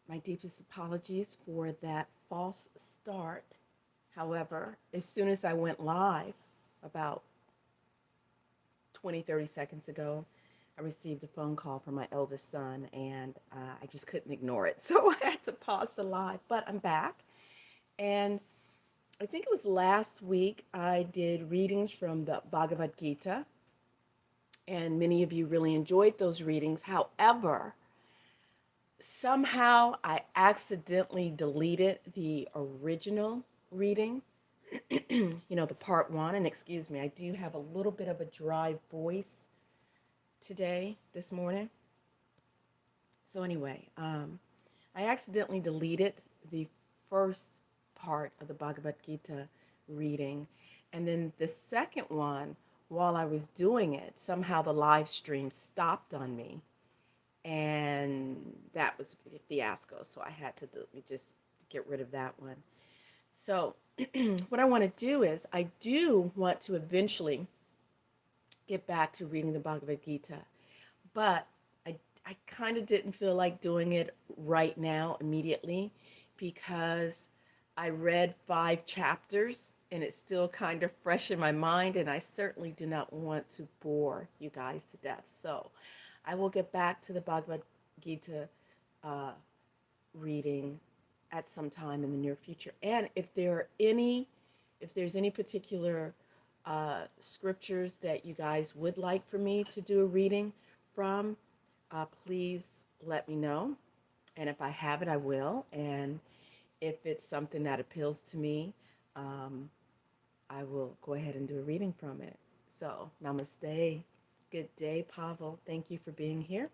My deepest apologies for that false start. However, as soon as I went live about 20, 30 seconds ago, I received a phone call from my eldest son, and I just couldn't ignore it. So I had to pause the live, but I'm back. And I think it was last week I did readings from the Bhagavad Gita, and many of you really enjoyed those readings. However, somehow I accidentally deleted the original reading, the part one. And excuse me, I do have a little bit of a dry voice this morning. So, anyway, I accidentally deleted the first part of the Bhagavad Gita reading. And then the second one, while I was doing it, somehow the live stream stopped on me. And that was a fiasco. So I had to just get rid of that one. So what I want to do is I do want to eventually get back to reading the Bhagavad Gita, but I kind of didn't feel like doing it right now immediately because I read 5 chapters and it's still kind of fresh in my mind, and I certainly do not want to bore you guys to death. So I will get back to the Bhagavad Gita uh, reading at some time in the near future. And if there's any particular scriptures that you guys would like for me to do a reading from, please let me know. And if I have it, I will. And if it's something that appeals to me, I will go ahead and do a reading from it. So, namaste. Good day, Pavel. Thank you for being here.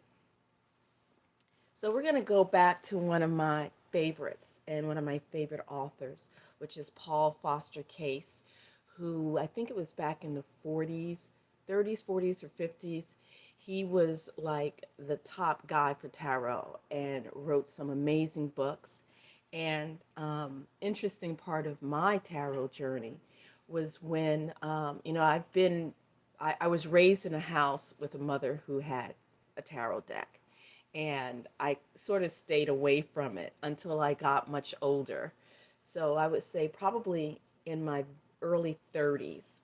So we're going to go back to one of my favorites and one of my favorite authors, which is Paul Foster Case, who I think it was back in the 40s, 30s, 40s, or 50s. He was like the top guy for tarot and wrote some amazing books. And interesting part of my tarot journey was when, I was raised in a house with a mother who had a tarot deck, and I sort of stayed away from it until I got much older. So I would say probably in my early 30s,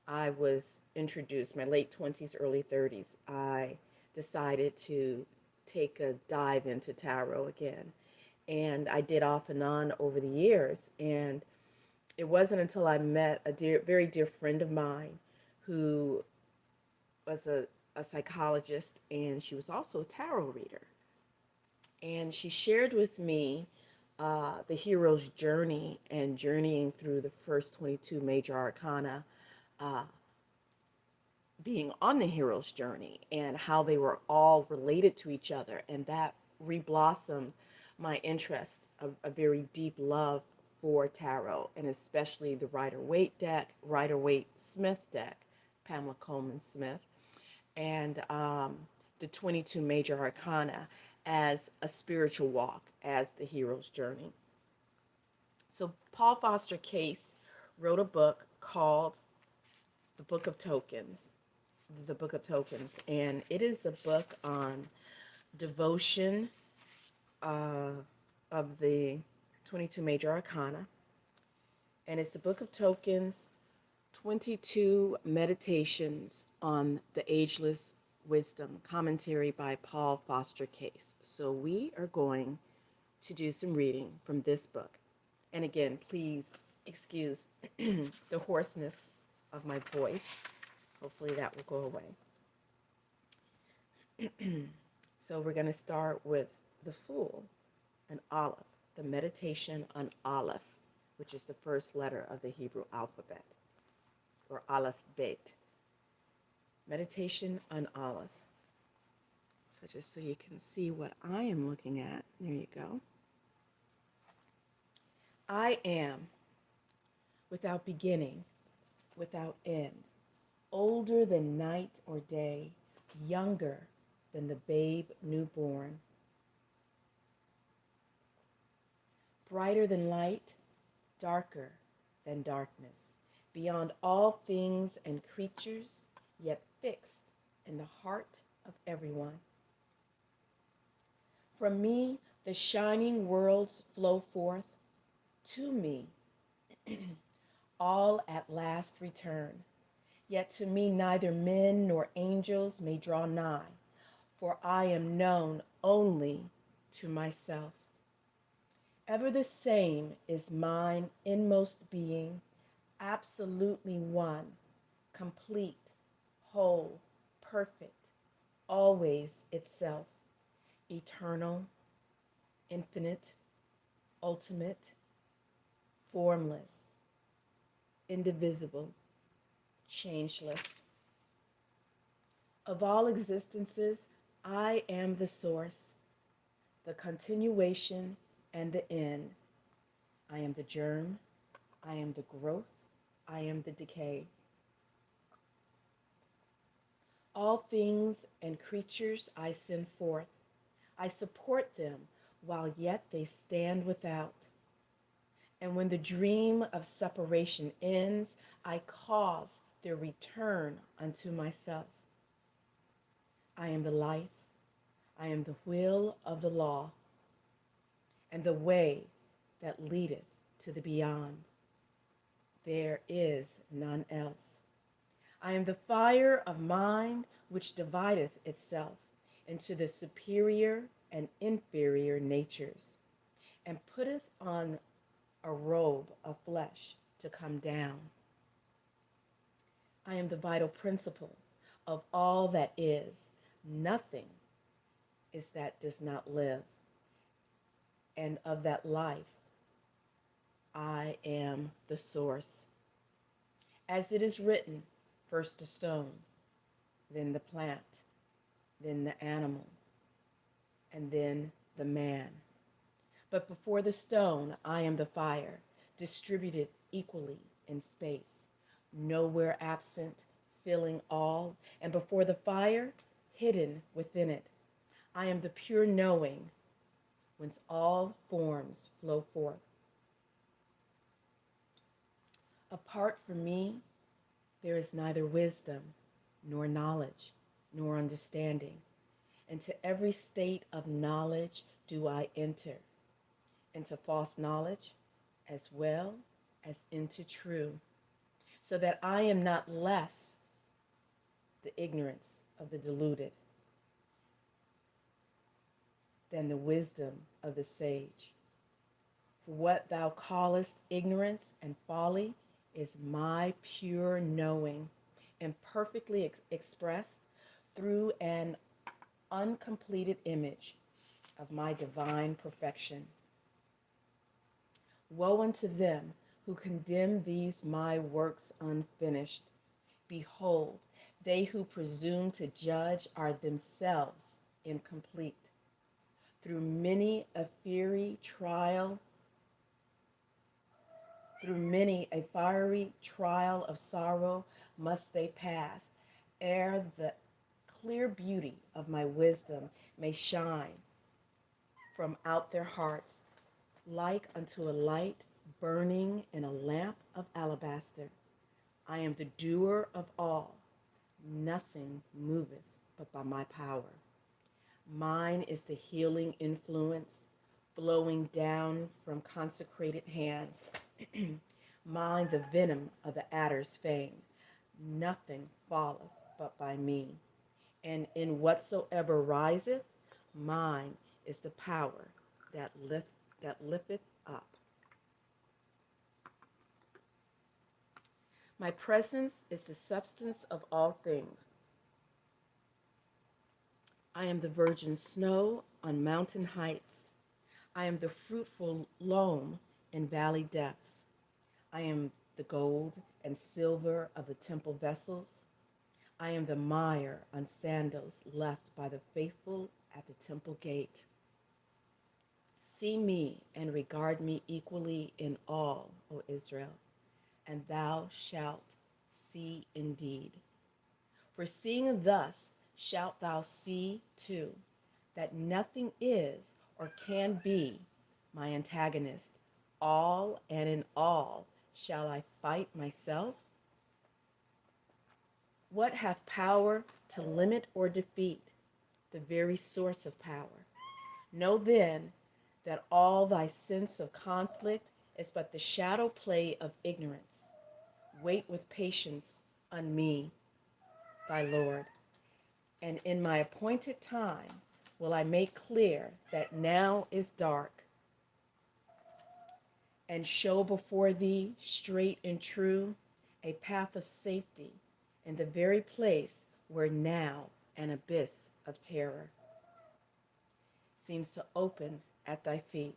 I was introduced, my late 20s, early 30s, I decided to take a dive into tarot again. And I did off and on over the years. And it wasn't until I met a very dear friend of mine who was a psychologist, and she was also a tarot reader. And she shared with me the hero's journey and journeying through the first 22 major arcana, uh, being on the hero's journey, and how they were all related to each other. And that reblossomed my interest of a very deep love for tarot, and especially the Rider-Waite deck, Rider-Waite-Smith deck, Pamela Coleman Smith, and the 22 major arcana as a spiritual walk, as the hero's journey. So Paul Foster Case wrote a book called The Book of Tokens, and it is a book on devotion of the 22 major arcana, and it's the Book of Tokens, 22 meditations on the ageless wisdom, commentary by Paul Foster Case. So we are going to do some reading from this book. And again, please excuse the hoarseness of my voice. Hopefully that will go away. So we're going to start with the Fool, an Aleph, the meditation on Aleph, which is the first letter of the Hebrew alphabet, or Aleph Bet. Meditation on Aleph. So just so you can see what I am looking at, there you go. I am without beginning, without end, older than night or day, younger than the babe newborn, brighter than light, darker than darkness, beyond all things and creatures, yet fixed in the heart of everyone. From me, The shining worlds flow forth to me, all at last return. Yet to me neither men nor angels may draw nigh, for I am known only to myself. Ever the same is mine inmost being, absolutely one, complete, whole, perfect, always itself, eternal, infinite, ultimate, formless, indivisible, changeless. Of all existences, I am the source, the continuation, and the end. I am the germ, I am the growth, I am the decay. All things and creatures I send forth. I support them while yet they stand without. And when the dream of separation ends, I cause their return unto myself. I am the life, I am the will of the law, and the way that leadeth to the beyond. There is none else. I am the fire of mind which divideth itself into the superior and inferior natures, and putteth on a robe of flesh to come down. I am the vital principle of all that is. Nothing is that does not live. And of that life, I am the source. As it is written, first the stone, then the plant, then the animal, and then the man. But before the stone, I am the fire, distributed equally in space, nowhere absent, filling all, and before the fire, hidden within it. I am the pure knowing, whence all forms flow forth. Apart from me, there is neither wisdom, nor knowledge, nor understanding. Into every state of knowledge do I enter, into false knowledge as well as into true, so that I am not less the ignorance of the deluded than the wisdom of the sage. For what thou callest ignorance and folly is my pure knowing, and perfectly expressed through an uncompleted image of my divine perfection. Woe unto them who condemn these my works unfinished. Behold, they who presume to judge are themselves incomplete. Through many a fiery trial Through many a fiery trial of sorrow must they pass, ere the clear beauty of my wisdom may shine from out their hearts, like unto a light burning in a lamp of alabaster. I am the doer of all. Nothing moveth but by my power. Mine is the healing influence flowing down from consecrated hands. Mine the venom of the adder's fang. Nothing falleth but by me. And in whatsoever riseth, mine is the power that lifteth up. My presence is the substance of all things. I am the virgin snow on mountain heights. I am the fruitful loam in valley depths. I am the gold and silver of the temple vessels. I am the mire on sandals left by the faithful at the temple gate. See me and regard me equally in all, O Israel, and thou shalt see indeed. For seeing thus shalt thou see too, that nothing is or can be my antagonist. All and in all shall I fight myself? What hath power to limit or defeat the very source of power? Know then that all thy sense of conflict is but the shadow play of ignorance. Wait with patience on me, thy Lord, and in my appointed time will I make clear that now is dark, and show before thee straight and true a path of safety in the very place where now an abyss of terror seems to open at thy feet.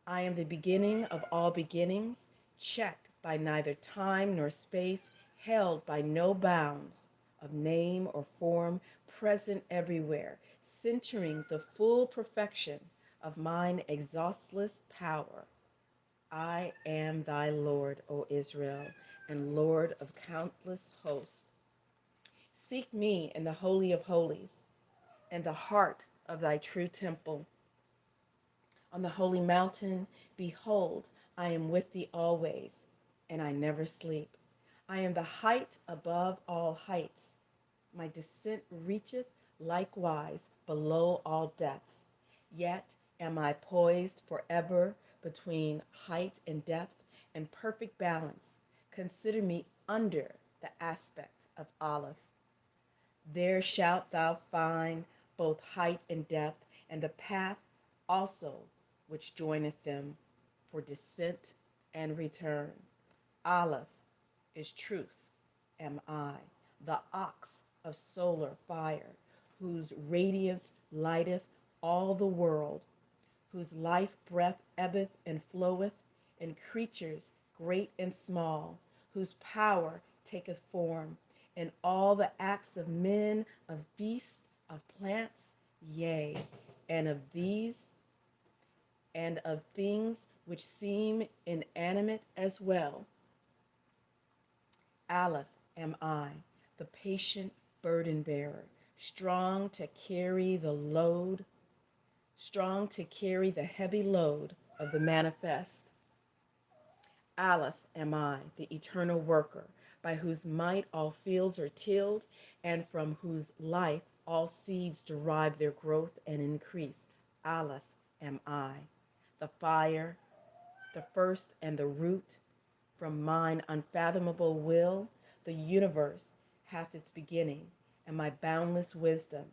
I am the beginning of all beginnings, checked by neither time nor space, held by no bounds of name or form, present everywhere, centering the full perfection of mine exhaustless power. I am thy Lord, O Israel, and Lord of countless hosts. Seek me in the Holy of Holies, and the heart of thy true temple. On the holy mountain, behold, I am with thee always, and I never sleep. I am the height above all heights. My descent reacheth likewise below all depths. Yet am I poised forever between height and depth in perfect balance. Consider me under the aspect of Aleph. There shalt thou find both height and depth, and the path also which joineth them for descent and return. Aleph is truth, am I, the ox of solar fire, whose radiance lighteth all the world, whose life breath ebbeth and floweth in creatures great and small, whose power taketh form in all the acts of men, of beasts, of plants, yea, and of these and of things which seem inanimate as well. Aleph am I, the patient burden bearer, strong to carry the load, strong to carry the heavy load of the manifest. Aleph am I, the eternal worker, by whose might all fields are tilled, and from whose life all seeds derive their growth and increase. Aleph am I, the fire, the first and the root. From mine unfathomable will, the universe hath its beginning, and my boundless wisdom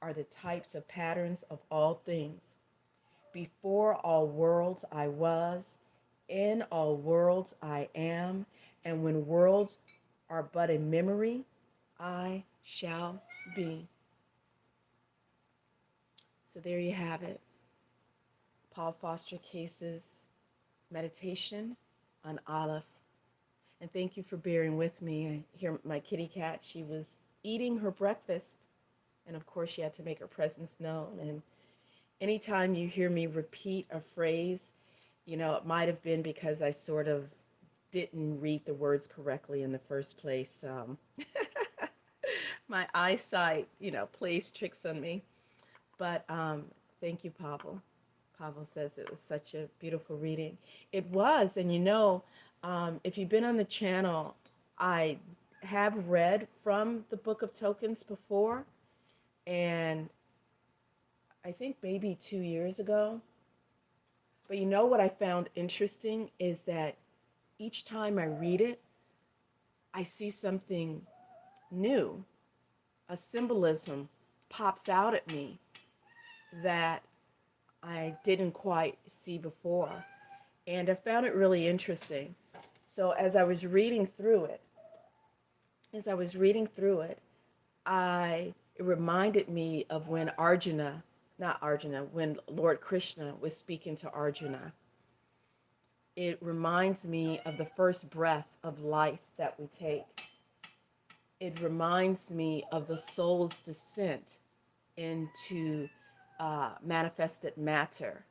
are the types of patterns of all things. Before all worlds I was, in all worlds I am, and when worlds are but a memory, I shall be. So there you have it. Paul Foster Case's meditation on Aleph. And thank you for bearing with me. I hear my kitty cat, she was eating her breakfast, and of course she had to make her presence known. And anytime you hear me repeat a phrase, it might have been because I sort of didn't read the words correctly in the first place. My eyesight, plays tricks on me. But thank you, Pavel. Pavel says it was such a beautiful reading. It was, and if you've been on the channel, I have read from the Book of Tokens before, and I think maybe 2 years ago. But what I found interesting is that each time I read it, I see something new. A symbolism pops out at me that I didn't quite see before. And I found it really interesting. So as I was reading through it, it reminded me of when when Lord Krishna was speaking to Arjuna. It reminds me of the first breath of life that we take. It reminds me of the soul's descent into manifested matter.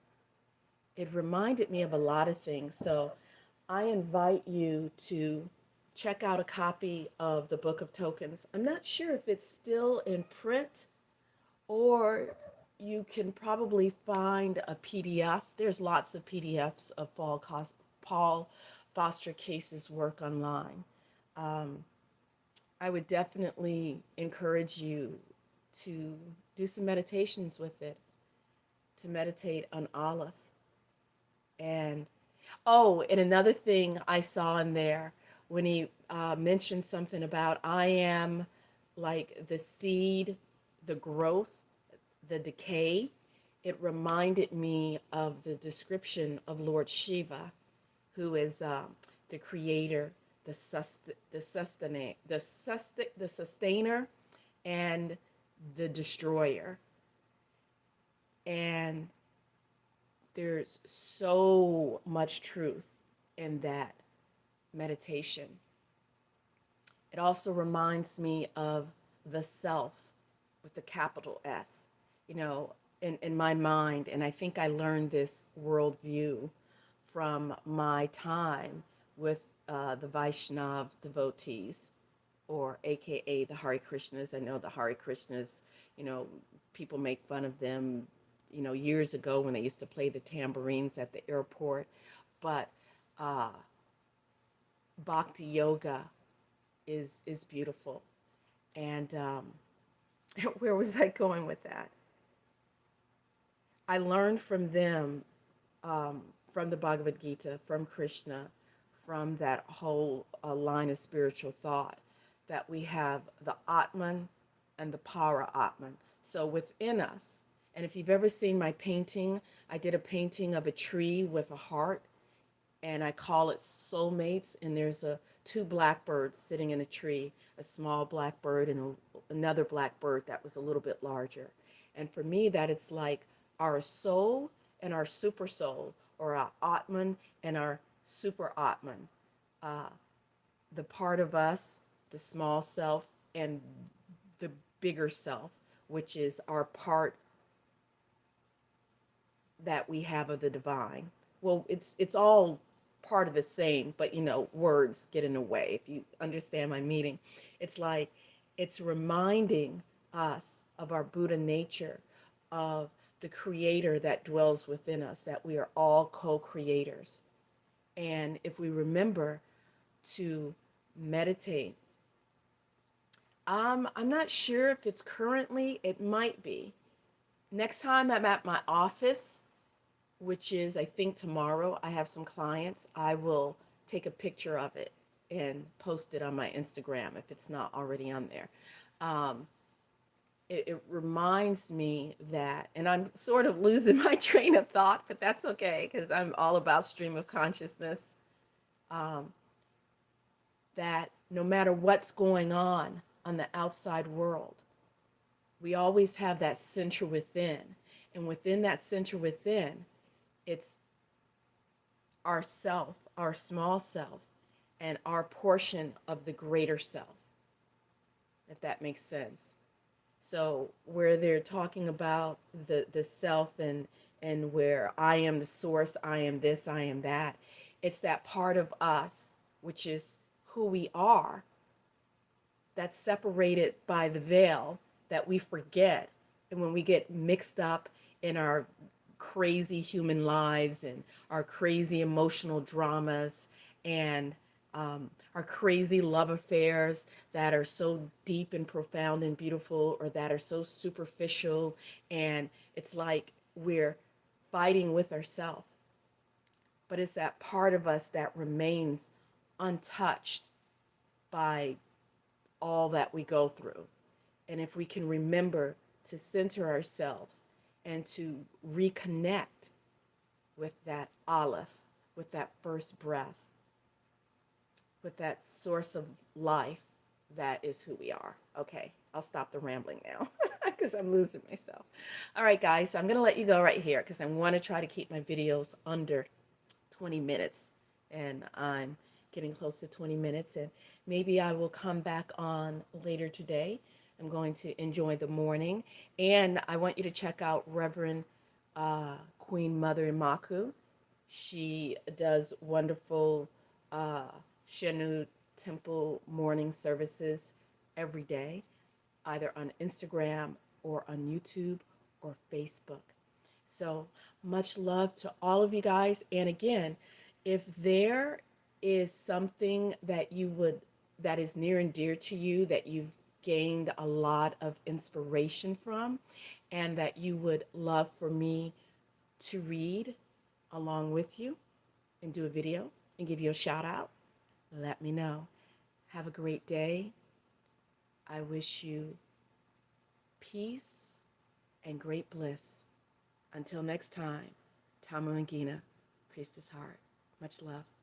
It reminded me of a lot of things. So I invite you to check out a copy of the Book of Tokens. I'm not sure if it's still in print, or you can probably find a PDF. There's lots of PDFs of Paul Foster Case's work online. I would definitely encourage you to do some meditations with it. to meditate on Aleph. And oh, and another thing I saw in there when he mentioned something about I am like the seed, the growth, the decay, it reminded me of the description of Lord Shiva, who is the creator, the sustainer, and the destroyer. And there's so much truth in that meditation. It also reminds me of the self with the capital S, you know, in my mind. And I think I learned this worldview from my time with the Vaishnav devotees, or AKA the Hare Krishnas. I know the Hare Krishnas, you know, people make fun of them, you know, years ago when they used to play the tambourines at the airport. But uh, Bhakti Yoga is beautiful. And where was I going with that? I learned from them, from the Bhagavad Gita, from Krishna, from that whole line of spiritual thought, that we have the Atman and the Para Atman. So within us, and if you've ever seen my painting, I did a painting of a tree with a heart, and I call it soulmates. And there's two blackbirds sitting in a tree, a small blackbird and another blackbird that was a little bit larger. And for me, that it's like our soul and our super soul, or our Atman and our super Atman, the part of us, the small self, and the bigger self, which is our part that we have of the divine. Well, it's all part of the same, but you know, words get in the way. If you understand my meaning, it's like it's reminding us of our Buddha nature, of the creator that dwells within us, that we are all co-creators. And if we remember to meditate, I'm not sure if it's currently, it might be. Next time I'm at my office, which is, I think, tomorrow, I have some clients, I will take a picture of it and post it on my Instagram if it's not already on there. Um, it reminds me that, and I'm sort of losing my train of thought, but that's okay because I'm all about stream of consciousness, that no matter what's going on the outside world, we always have that center within. And within that center within, it's our self, our small self, and our portion of the greater self, if that makes sense. So where they're talking about the self, and where I am the source, I am this, I am that, it's that part of us, which is who we are, that's separated by the veil, that we forget. And when we get mixed up in our crazy human lives and our crazy emotional dramas, and our crazy love affairs that are so deep and profound and beautiful, or that are so superficial, and it's like we're fighting with ourselves. But it's that part of us that remains untouched by all that we go through. And if we can remember to center ourselves and to reconnect with that Aleph, with that first breath, with that source of life, that is who we are. Okay, I'll stop the rambling now because I'm losing myself. All right, guys, so I'm going to let you go right here because I want to try to keep my videos under 20 minutes. And I'm getting close to 20 minutes, and maybe I will come back on later today. I'm going to enjoy the morning, and I want you to check out Reverend Queen Mother Imaku. She does wonderful Shenu Temple morning services every day, either on Instagram or on YouTube or Facebook. So much love to all of you guys. And again, if there is something that that is near and dear to you, that you've gained a lot of inspiration from, and that you would love for me to read along with you and do a video and give you a shout out, let me know. Have a great day. I wish you peace and great bliss. Until next time, Tamu and Gina, Priestess Heart. Much love.